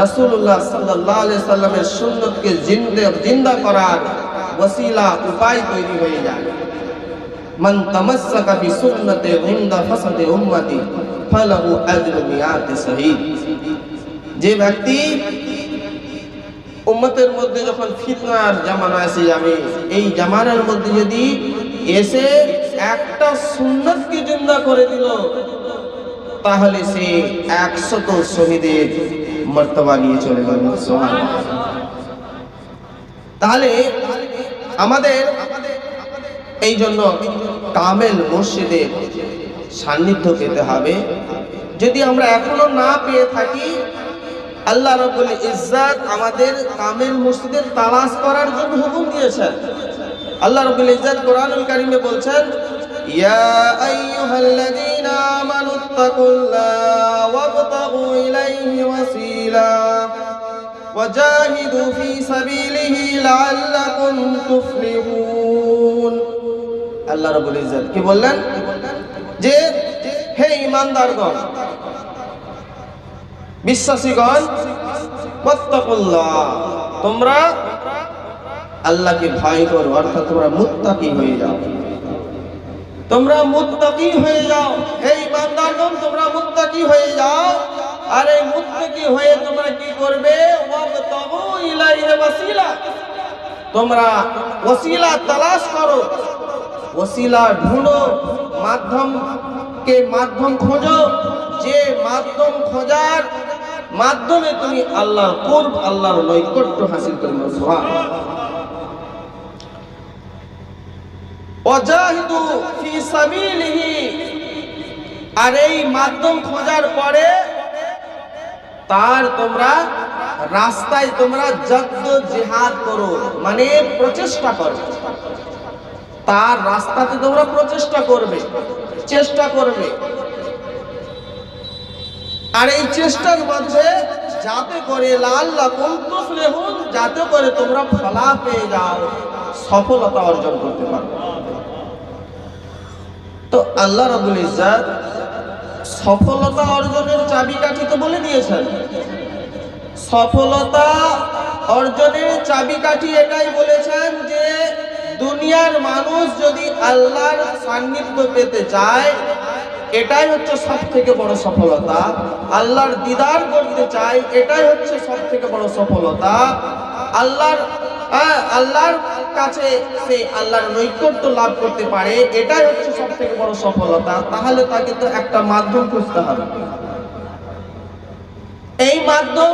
রাসূলুল্লাহ সাল্লাল্লাহু আলাইহি সাল্লামের সুন্নতকে জিন্দা করার ওসিলা উপায় তৈরি হয়ে যায়। মান তামাসসাকা বিসুন্নতি ইনদা ফাসাদি উম্মতি ফালাহু আজরু মিআতি শাহীদ। যে ব্যক্তি উম্মতের মধ্যে যখন ফিতনার জামানা এসে যাবে, এই জামানার মধ্যে যদি এসে একটা সুন্নতকে জিন্দা করে দিল, তাহলে সে 100 শহীদের মর্তবা নিয়ে চলে গেল। সুবহানাল্লাহ। তাহলে আমাদের এই জন্য কামেল মুর্শিদের সান্নিধ্য পেতে হবে। যদি আমরা এখনো না পেয়ে থাকি, আল্লাহ রাব্বুল ইজ্জত আমাদের কামেল মুর্শিদের তালাশ করার জন্য হুকুম দিয়েছেন। আল্লাহ রাব্বুল ইজ্জত কোরআনুল কারীমে বলছেন, ইয়া আইয়ুহাল্লাযীনা আমানুত্তাকুল্লাহা ওয়াবতাগু ইলাইহি ওয়াসিলা ওয়াজাহিদু ফী সাবিলিহি লাআল্লাকুম তুফলিহুন। আল্লাহ রাব্বুল ইজ্জত কি বললেন? যে হে ঈমানদারগণ, বিশ্বাসীগণ, ওয়াত্তাকুল্লাহ, তোমরা আল্লাহকে ভয় করো, অর্থাৎ তোমরা মুত্তাকি হয়ে যাও। তোমরা মুত্তাকি হয়ে যাও, হে ঈমানদারগণ, তোমরা মুত্তাকি হয়ে যাও। আর এই মুত্তাকি হয়ে তোমরা কি করবে? ওয়াবতাগু ইলাইহি ওয়াসিলা, তোমরা ওসিলা তালাশ করো, ওসিলা ঢুঁড়ো, মাধ্যম খোঁজো, যে মাধ্যম খোঁজার মাধ্যমে তুমি আল্লাহর কুরব, আল্লাহর নৈকট্য হাসিল করবে। সুবহানাল্লাহ। ওয়াজাহিদু ফী সাবিলিহি, আর এই মাধ্যম খোঁজার পরে তার তোমরা রাস্তায় তোমরা জদ্দোজিহাদ করো, মানে প্রচেষ্টা করো। তার রাস্তাতে তোমরা প্রচেষ্টা করবে, চেষ্টা করবে। আর এই চেষ্টার মধ্যে যাতে করে লাআল্লাকুম তুফলিহুন, যাতে করে তোমরা ফলাফল পেয়ে যাও, সফলতা অর্জন করতে পারো। তো আল্লাহ রাব্বুল ইজ্জত সফলতা অর্জনের চাবিকাঠি তো বলে দিয়েছেন। সফলতা অর্জনের চাবিকাঠি এটাই বলেছেন যে দুনিয়ার মানুষ যদি আল্লাহর সান্নিধ্য পেতে চায়, এটাই হচ্ছে সব থেকে বড় সফলতা। আল্লাহর দিদার করতে চাই, এটাই হচ্ছে সব থেকে বড় সফলতা। আল্লাহর কাছে সে আল্লাহর নৈকট্য লাভ করতে পারে, এটাই হচ্ছে সব থেকে বড় সফলতা। তাহলে তাকে তো একটা মাধ্যম খুঁজতে হবে। এই মাধ্যম